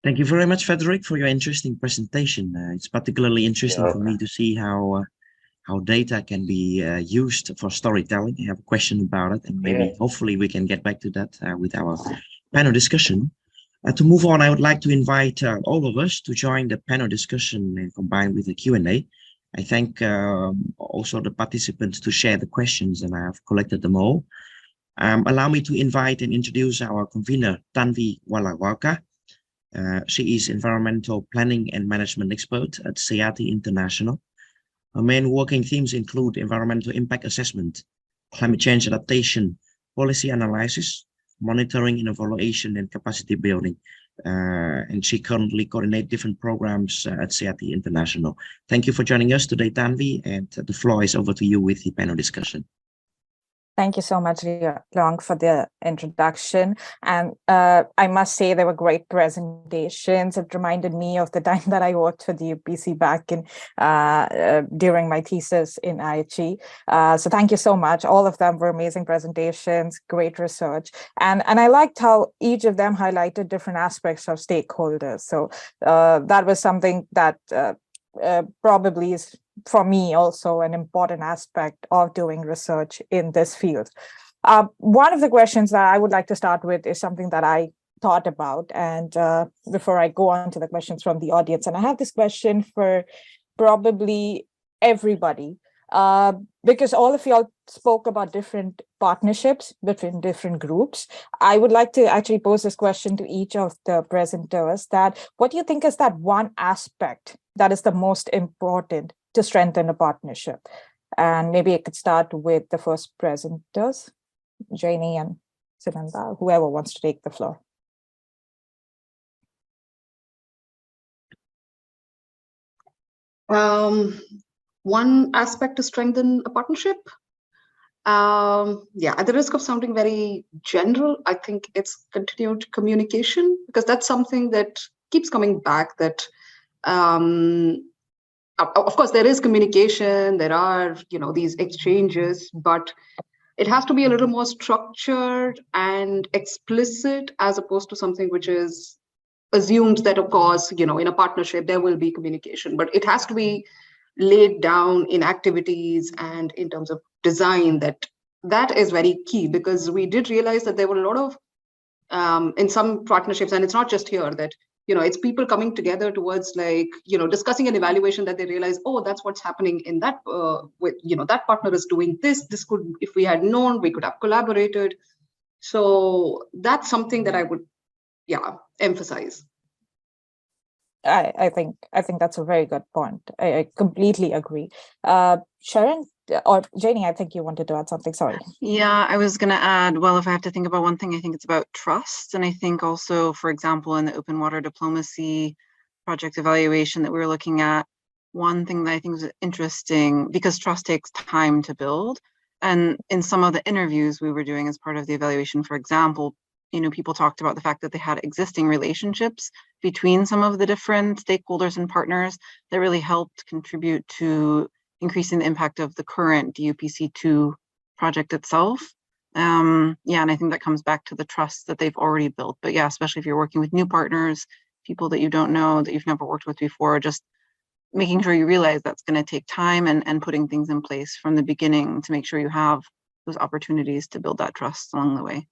Thank you very much, Frederick, for your interesting presentation. It's particularly interesting for me to see how data can be used for storytelling. I have a question about it, and maybe hopefully we can get back to that with our panel discussion. To move on, I would like to invite all of us to join the panel discussion and combine with the Q&A. I thank also the participants to share the questions, and I have collected them all. Allow me to invite and introduce our convener, Tanvi Walawaka. She is environmental planning and management expert at SEATI International. Her main working themes include environmental impact assessment, climate change adaptation, policy analysis, monitoring and evaluation, and capacity building. And she currently coordinates different programs at SEATI International. Thank you for joining us today, Tanvi, and the floor is over to you with the panel discussion. Thank you so much, Long, for the introduction. And I must say they were great presentations. It reminded me of the time that I worked for the UPC back in during my thesis in IHE. So thank you so much. All of them were amazing presentations, great research. And I liked how each of them highlighted different aspects of stakeholders. So that was something that probably is, for me, also an important aspect of doing research in this field. One of the questions that I would like to start with is something that I thought about, and before I go on to the questions from the audience, and I have this question for probably everybody, because all of y'all spoke about different partnerships between different groups. I would like to actually pose this question to each of the presenters, that what do you think is that one aspect that is the most important to strengthen a partnership? And maybe I could start with the first presenters, Janie and Sunanda, whoever wants to take the floor. One aspect to strengthen a partnership. Yeah, at the risk of sounding very general, I think it's continued communication, because that's something that keeps coming back, that of course, there is communication, there are, these exchanges, but it has to be a little more structured and explicit, as opposed to something which is assumed that, of course, in a partnership, there will be communication, but it has to be laid down in activities and in terms of design. That is very key, because we did realize that there were a lot of, in some partnerships, and it's not just here, that it's people coming together towards, like, discussing an evaluation, that they realize, oh, that's what's happening in that, with, that partner is doing this. This could, if we had known, we could have collaborated. So that's something that I would, emphasize. I think that's a very good point. I completely agree. Sharon or Janie, I think you wanted to add something. Sorry. Yeah, I was going to add, well, if I have to think about one thing, I think it's about trust. And I think also, for example, in the open water diplomacy project evaluation that we were looking at, one thing that I think was interesting, because trust takes time to build. And in some of the interviews we were doing as part of the evaluation, for example, people talked about the fact that they had existing relationships between some of the different stakeholders and partners that really helped contribute to increasing the impact of the current DUPC2 project itself. And I think that comes back to the trust that they've already built. But yeah, especially if you're working with new partners, people that you don't know, that you've never worked with before, just making sure you realize that's going to take time, and putting things in place from the beginning to make sure you have those opportunities to build that trust along the way.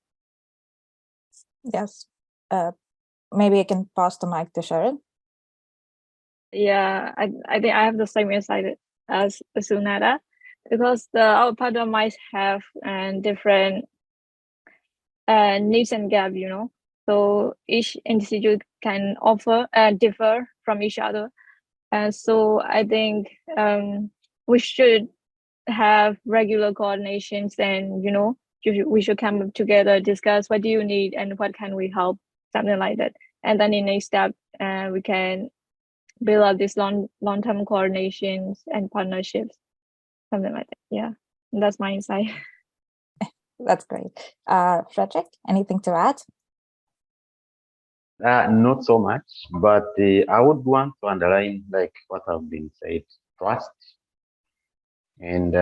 Yes. Maybe I can pass the mic to Sharon. Yeah, I think I have the same insight as Sunada, because our partner might have different needs and gap, so each institute can offer differ from each other. And so I think we should have regular coordinations, and we should come up together, discuss what do you need and what can we help, something like that. And then in next step, we can build up these long-term coordinations and partnerships, something like that. Yeah, that's my insight. That's great. Frederick, anything to add? Not so much, but I would want to underline, like what have been said, trust. And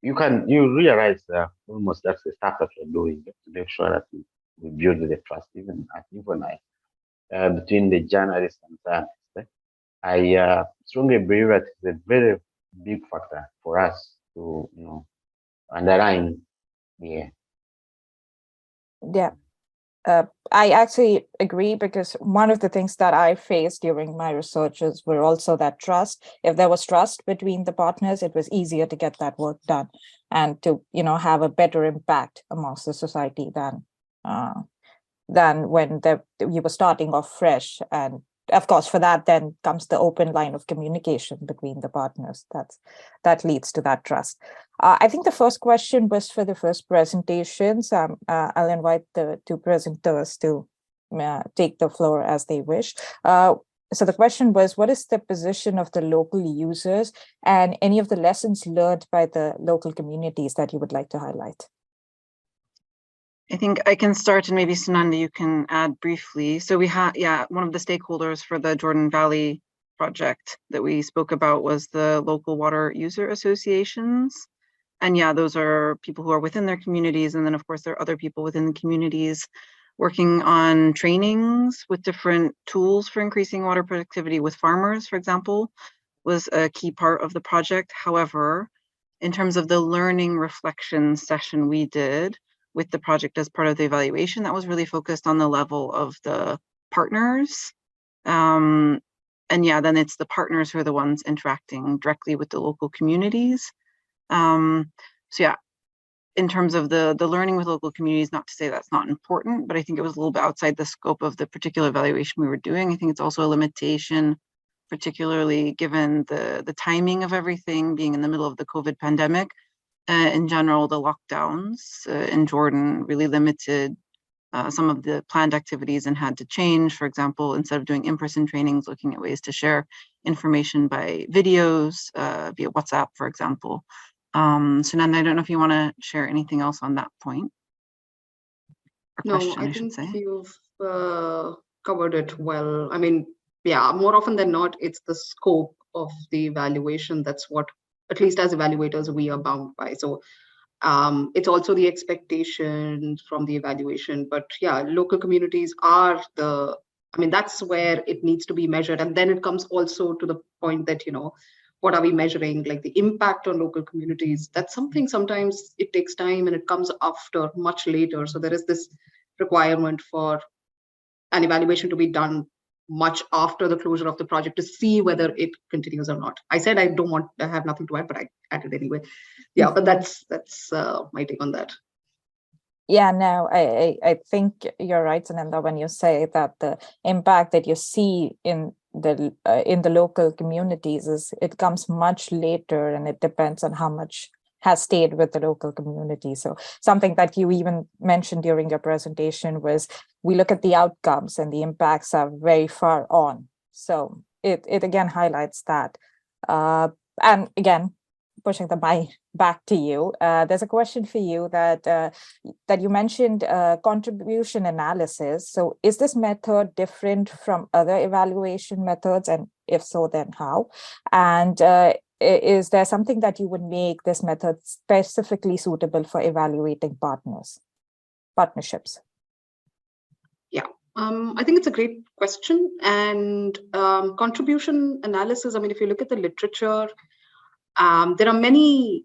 you realize almost that's the stuff that we're doing to make sure that we build the trust, even between the journalists and scientists. I strongly believe that it's a very big factor for us to underline. Yeah. I actually agree, because one of the things that I faced during my researches were also that trust. If there was trust between the partners, it was easier to get that work done and to, have a better impact amongst the society than when you were starting off fresh. And of course, for that then comes the open line of communication between the partners. That leads to that trust. I think the first question was for the first presentations. I'll invite the two presenters to take the floor as they wish. So the question was, what is the position of the local users and any of the lessons learned by the local communities that you would like to highlight? I think I can start, and maybe Sunanda, you can add briefly. So we had, one of the stakeholders for the Jordan Valley project that we spoke about was the local water user associations. And those are people who are within their communities. And then of course, there are other people within the communities working on trainings with different tools for increasing water productivity with farmers, for example, was a key part of the project. However, in terms of the learning reflection session we did with the project as part of the evaluation, that was really focused on the level of the partners. And then it's the partners who are the ones interacting directly with the local communities. In terms of the learning with local communities, not to say that's not important, but I think it was a little bit outside the scope of the particular evaluation we were doing. I think it's also a limitation, particularly given the timing of everything being in the middle of the COVID pandemic. In general, the lockdowns in Jordan really limited some of the planned activities and had to change. For example, instead of doing in-person trainings, looking at ways to share information by videos via WhatsApp, for example. Sunanda, I don't know if you want to share anything else on that point. No, I think you've covered it well. I mean, more often than not, it's the scope of the evaluation. That's what, at least as evaluators, we are bound by. So it's also the expectations from the evaluation. But local communities are that's where it needs to be measured. And then it comes also to the point that, what are we measuring? Like the impact on local communities. That's something sometimes it takes time and it comes after much later. So there is this requirement for an evaluation to be done much after the closure of the project to see whether it continues or not. I said I have nothing to add, but I added anyway. But that's my take on that. No, I think you're right, Sunanda, when you say that the impact that you see in the local communities it comes much later, and it depends on how much has stayed with the local community. So something that you even mentioned during your presentation was we look at the outcomes and the impacts are very far on. So it again highlights that. And again, pushing the mic back to you, there's a question for you that you mentioned contribution analysis. So is this method different from other evaluation methods? And if so, then how? And is there something that you would make this method specifically suitable for evaluating partnerships? I think it's a great question. And contribution analysis, I mean, if you look at the literature, there are many,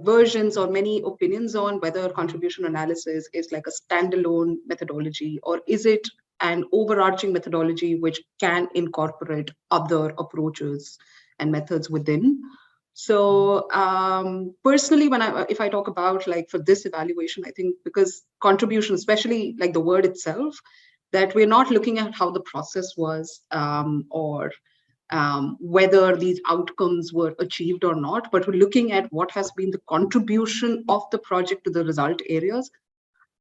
versions or many opinions on whether contribution analysis is like a standalone methodology, or is it an overarching methodology which can incorporate other approaches and methods within. So personally, if I talk about like for this evaluation, I think because contribution, especially like the word itself, that we're not looking at how the process was or whether these outcomes were achieved or not, but we're looking at what has been the contribution of the project to the result areas.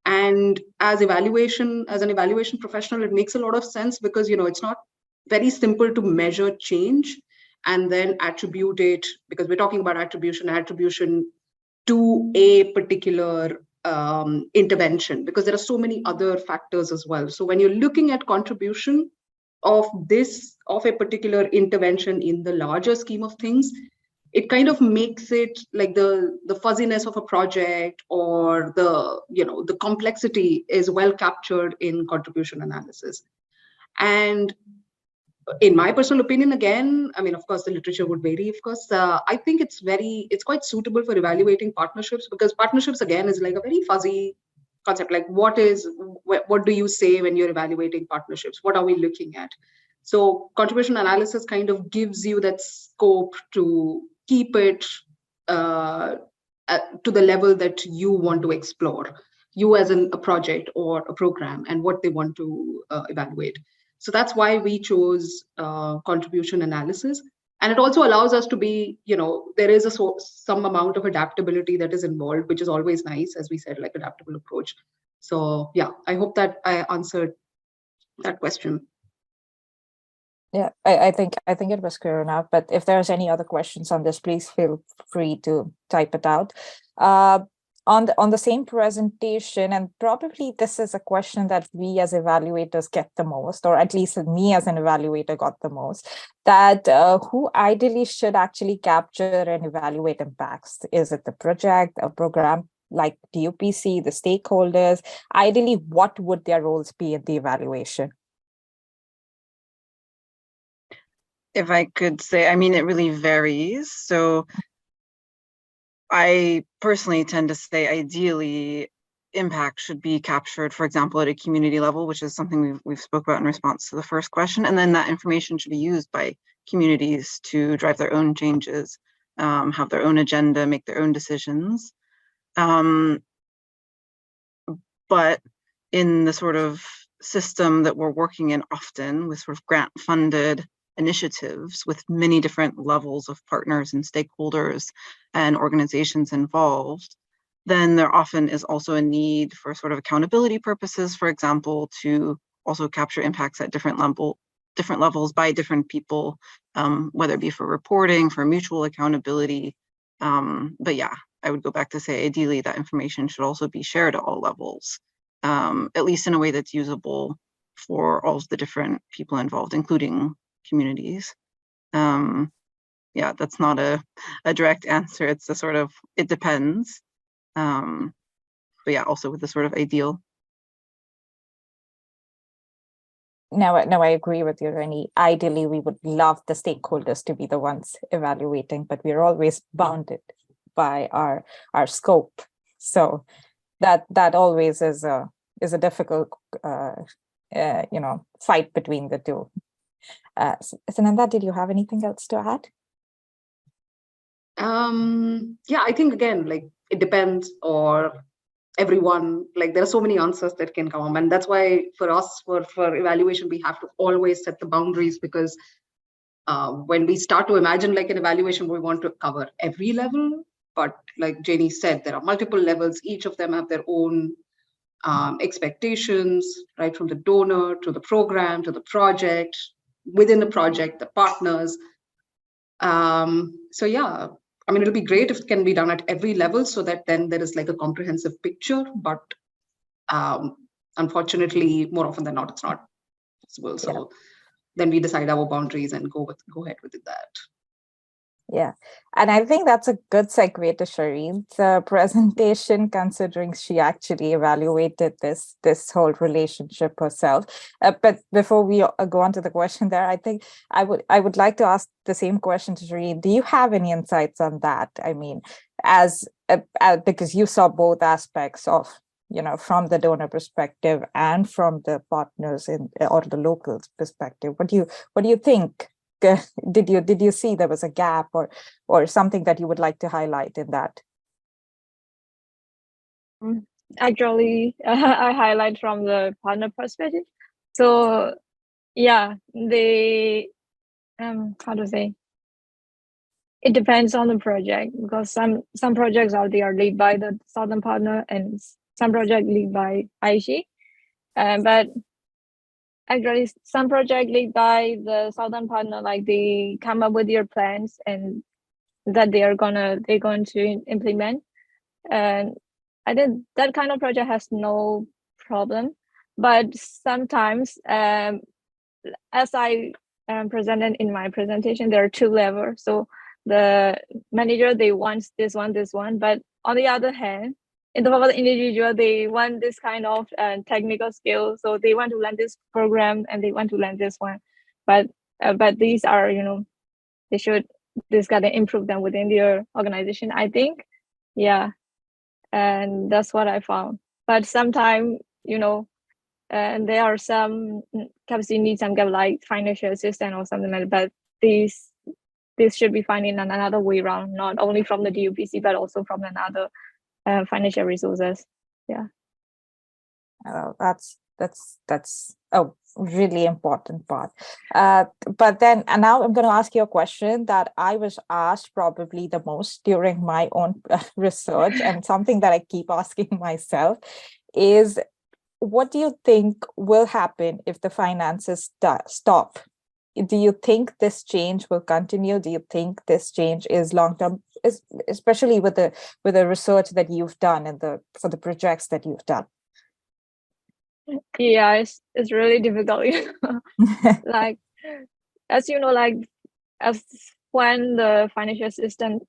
And as an evaluation professional, it makes a lot of sense because, it's not very simple to measure change and then attribute it, because we're talking about attribution to a particular intervention, because there are so many other factors as well. So when you're looking at contribution of a particular intervention in the larger scheme of things, it kind of makes it like the fuzziness of a project or the complexity is well captured in contribution analysis. And in my personal opinion, again, I mean, of course, the literature would vary, of course. I think it's quite suitable for evaluating partnerships, because partnerships, again, is like a very fuzzy concept, like what do you say when you're evaluating partnerships? What are we looking at? So contribution analysis kind of gives you that scope to keep it to the level that you want to explore, you as a project or a program, and what they want to evaluate. So that's why we chose contribution analysis. And it also allows us to be, there is some amount of adaptability that is involved, which is always nice, as we said, like adaptable approach. So yeah, I hope that I answered that question. Yeah, I think it was clear enough, but if there's any other questions on this, please feel free to type it out. On the same presentation, and probably this is a question that we as evaluators get the most, or at least me as an evaluator got the most, that who ideally should actually capture and evaluate impacts? Is it the project, a program like DUPC, the stakeholders? Ideally, what would their roles be in the evaluation? If I could say, I mean, it really varies. So I personally tend to say ideally impact should be captured, for example, at a community level, which is something we've spoke about in response to the first question. And then that information should be used by communities to drive their own changes, have their own agenda, make their own decisions. But in the sort of system that we're working in often with sort of grant funded initiatives with many different levels of partners and stakeholders and organizations involved, then there often is also a need for sort of accountability purposes, for example, to also capture impacts at different levels by different people, whether it be for reporting, for mutual accountability. But yeah, I would go back to say, ideally, that information should also be shared at all levels, at least in a way that's usable for all of the different people involved, including communities. Yeah, that's not a direct answer. It's a sort of, it depends. But yeah, also with the sort of ideal. No, I agree with you, Rennie. Ideally, we would love the stakeholders to be the ones evaluating, but we're always bounded by our scope. So that always is a difficult fight between the two. Sananda, did you have anything else to add? Yeah, I think again, like it depends, or everyone, like there are so many answers that can come, and that's why for us, for evaluation, we have to always set the boundaries, because when we start to imagine like an evaluation, we want to cover every level, but like Jenny said, there are multiple levels. Each of them have their own expectations, right, from the donor to the program to the project, within the project, the partners. So yeah, I mean, it'll be great if it can be done at every level, so that then there is like a comprehensive picture, but unfortunately, more often than not, it's not possible. So then we decide our boundaries and go ahead with that. Yeah, and I think that's a good segue to Shireen's presentation, considering she actually evaluated this whole relationship herself. But before we go on to the question there, I think I would like to ask the same question to Shireen. Do you have any insights on that? I mean, because you saw both aspects of, from the donor perspective and from the partners or the locals perspective. What do you think? Did you see there was a gap or something that you would like to highlight in that? Actually, I highlight from the partner perspective. So yeah, they how to say, it depends on the project, because some projects are led by the southern partner and some projects led by IHE, but actually some project led by the southern partner, like they come up with their plans and that they're going to implement, and I think that kind of project has no problem. But sometimes, as I presented in my presentation, there are two levels. So the manager, they want this one, but on the other hand, in the form of the individual, they want this kind of technical skill. So they want to learn this program and they want to learn this one. But these are, this gotta improve them within their organization, I think. Yeah. And that's what I found. but sometimes, you know, and there are some capacity needs some kind of like financial assistance or something like that. But this should be found in another way around, not only from the DUPC, but also from another financial resources. Yeah. That's a really important part. But then, and now I'm going to ask you a question that I was asked probably the most during my own research, and something that I keep asking myself is, what do you think will happen if the finances stop? Do you think this change will continue? Do you think this change is long-term, especially with the research that you've done and for the projects that you've done? Yeah, it's really difficult. Like, as you know, like as when the financial assistance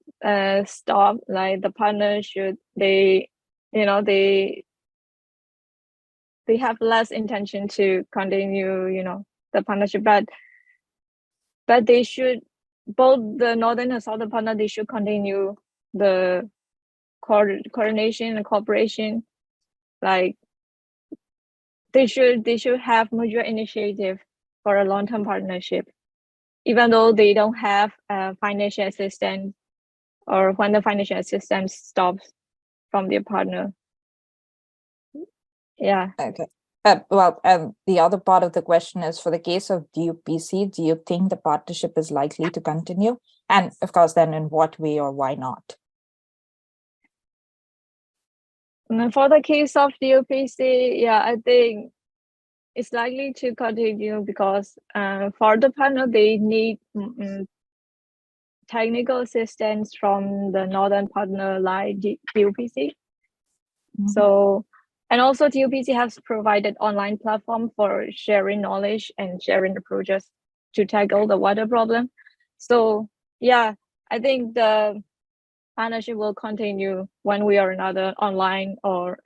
stop, like the partner should they have less intention to continue, the partnership, but they should, both the northern and southern partner, they should continue the coordination and cooperation. Like they should have mutual initiative for a long-term partnership, even though they don't have financial assistance, or when the financial assistance stops from their partner. Yeah. Okay. Well, the other part of the question is, for the case of DUPC, do you think the partnership is likely to continue? And of course, then in what way or why not? For the case of DUPC, yeah, I think it's likely to continue because for the partner, they need technical assistance from the northern partner like DUPC. So, and also DUPC has provided online platform for sharing knowledge and sharing the projects to tackle the water problem. So yeah, I think the partnership will continue one way or another, online or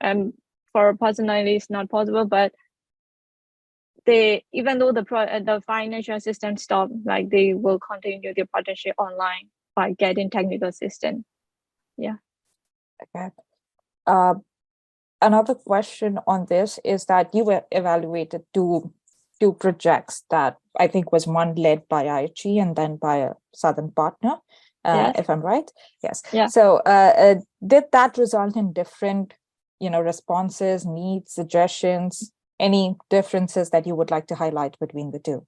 for personally it's not possible, but even though the financial assistance stop, like they will continue their partnership online by getting technical assistance. Yeah. Okay. Another question on this is that you were evaluated two projects that I think was one led by IHE and then by a southern partner, Yes. if I'm right. Yes. Yeah. So did that result in different, responses, needs, suggestions, any differences that you would like to highlight between the two?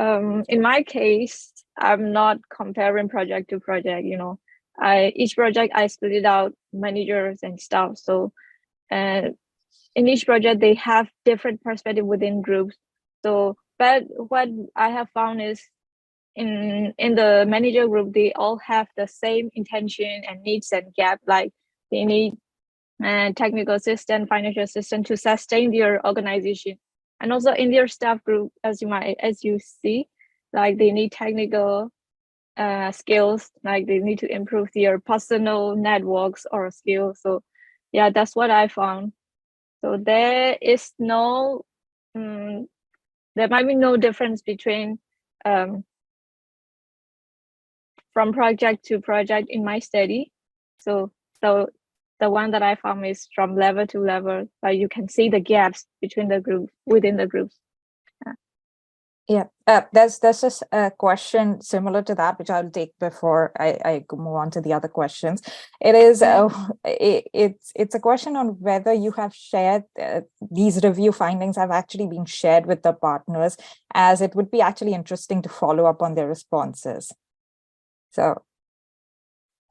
In my case, I'm not comparing project to project, each project I split it out managers and staff. So in each project, they have different perspective within groups. So, but what I have found is in the manager group, they all have the same intention and needs and gap. Like they need technical assistance, financial assistance to sustain their organization. And also in their staff group, as you see, like they need technical skills, like they need to improve their personal networks or skills. So yeah, that's what I found. So there is no, there might be no difference between from project to project in my study. So the one that I found is from level to level, but you can see the gaps between the group, within the groups. Yeah, there's a question similar to that, which I'll take before I move on to the other questions. It is it's a question on whether you have shared these review findings have actually been shared with the partners, as it would be actually interesting to follow up on their responses. So,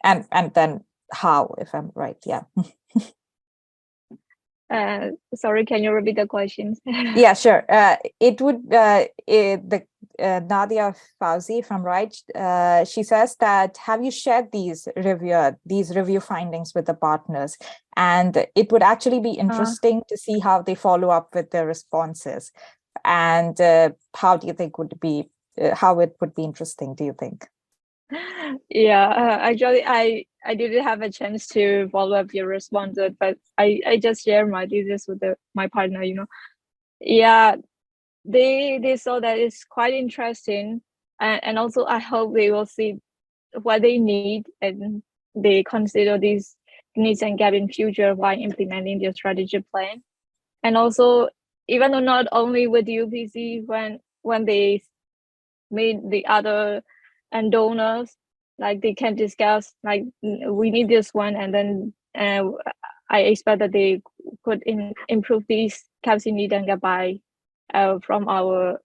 and then how, if I'm right, yeah. Sorry, can you repeat the question? Yeah, sure. It would Nadia Fauzi, if I'm right, she says that, have you shared these review findings with the partners? And it would actually be interesting to see how they follow up with their responses. And how do you think how it would be interesting, do you think? Yeah, actually, I didn't have a chance to follow up your response, but I just share my thesis with my partner. Yeah, they saw that it's quite interesting, and also I hope they will see what they need and they consider these needs and gap in future while implementing their strategic plan. And also, even though not only with UPC, when they meet the other and donors, like they can discuss like we need this one, and then I expect that they could improve these gaps in need and gap by from our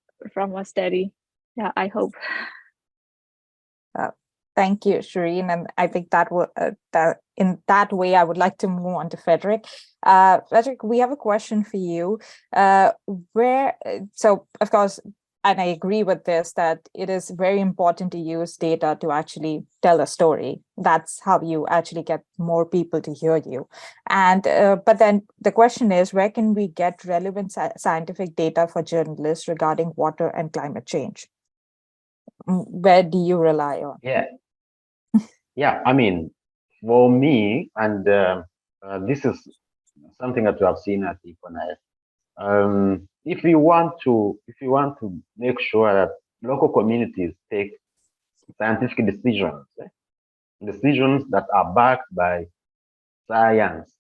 study. Yeah, I hope. Thank you, Shireen. And I think that in that way, I would like to move on to Frederick. Frederick, we have a question for you. So of course, and I agree with this, that it is very important to use data to actually tell a story. That's how you actually get more people to hear you. And but then the question is, where can we get relevant scientific data for journalists regarding water and climate change? Where do you rely on? Yeah, I mean, for me, and this is something that we have seen at IHE-DUPC2. If you want to make sure that local communities take scientific decisions, decisions that are backed by science,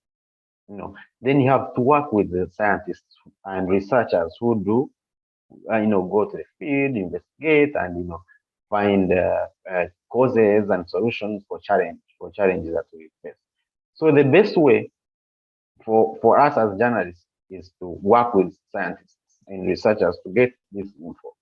then you have to work with the scientists and researchers who do, go to the field, investigate, and find causes and solutions for challenges that we face. So the best way for us as journalists is to work with scientists and researchers to get this info.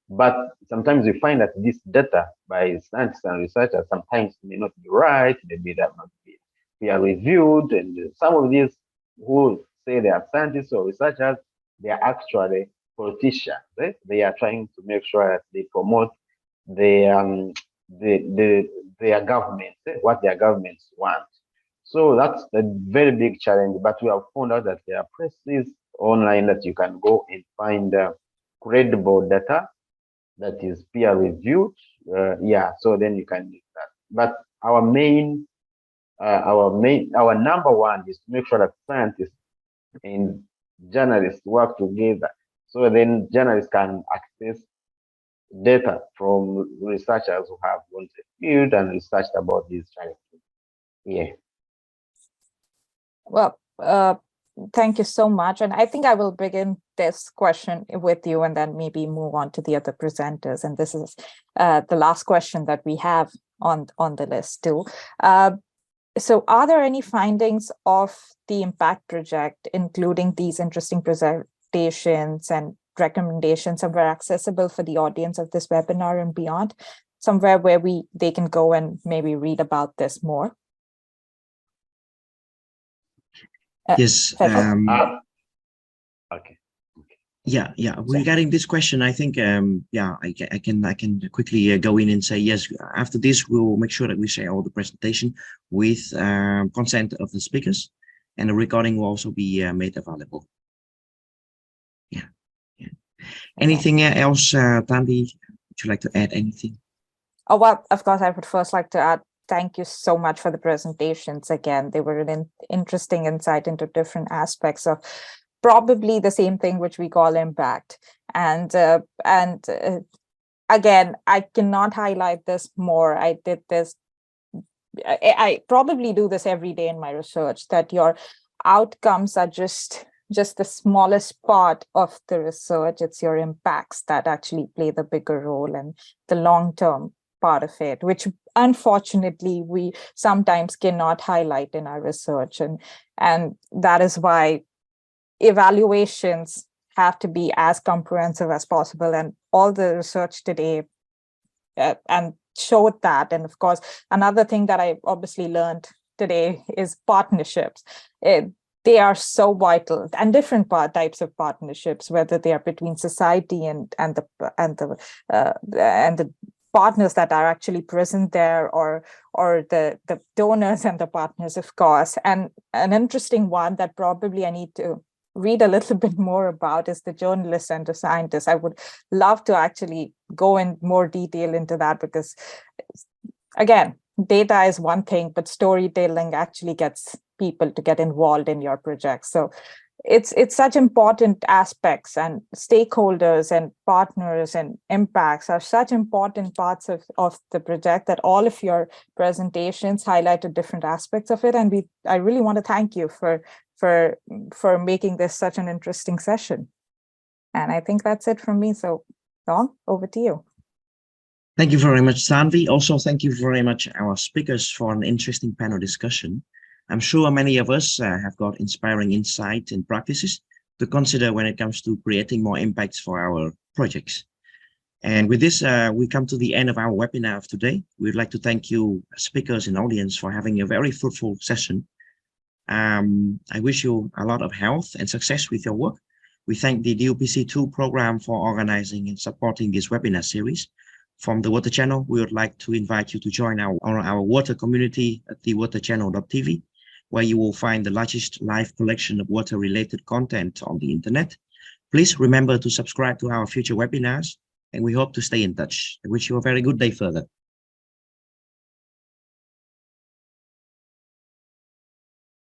But sometimes we find that this data by scientists and researchers sometimes may not be right, they may not be peer reviewed, and some of these who say they are scientists or researchers, they are actually politicians. Right? They are trying to make sure that they promote their government, what their governments want. So that's a very big challenge, but we have found out that there are places online that you can go and find credible data that is peer reviewed. So then you can do that. But our number one is to make sure that scientists and journalists work together. So then journalists can access data from researchers who have gone to the field and researched about these challenges. Yeah. Well, thank you so much. And I think I will begin this question with you and then maybe move on to the other presenters. And this is the last question that we have on the list too. So are there any findings of the impact project, including these interesting presentations and recommendations, somewhere accessible for the audience of this webinar and beyond, somewhere where they can go and maybe read about this more? Yes. Okay. Yeah. Regarding this question, I think I can quickly go in and say yes. After this, we'll make sure that we share all the presentation with consent of the speakers, and the recording will also be made available. Yeah. Anything else, Tanvi? Would you like to add anything? Oh, well, of course, I would first like to add thank you so much for the presentations. Again, they were an interesting insight into different aspects of probably the same thing which we call impact. And again, I cannot highlight this more. I did this. I probably do this every day in my research, that your outcomes are just the smallest part of the research. It's your impacts that actually play the bigger role and the long-term part of it, which unfortunately we sometimes cannot highlight in our research. And that is why evaluations have to be as comprehensive as possible. And all the research today and showed that. And of course, another thing that I obviously learned today is partnerships. They are so vital, and different types of partnerships, whether they are between society and the partners that are actually present there, or the donors and the partners, of course. And an interesting one that probably I need to read a little bit more about is the journalists and the scientists. I would love to actually go in more detail into that, because again, data is one thing, but storytelling actually gets people to get involved in your project. So it's such important aspects, and stakeholders and partners and impacts are such important parts of the project that all of your presentations highlighted different aspects of it. And I really want to thank you for making this such an interesting session. And I think that's it from me. So Long, over to you. Thank you very much, Sanvi. Also, thank you very much our speakers for an interesting panel discussion. I'm sure many of us have got inspiring insight and practices to consider when it comes to creating more impacts for our projects. And with this, we come to the end of our webinar of today. We'd like to thank you, speakers and audience, for having a very fruitful session. I wish you a lot of health and success with your work. We thank the IHE-DUPC2 program for organizing and supporting this webinar series. From the Water Channel, we would like to invite you to join our water community at thewaterchannel.tv, where you will find the largest live collection of water-related content on the internet. Please remember to subscribe to our future webinars, and we hope to stay in touch. I wish you a very good day further.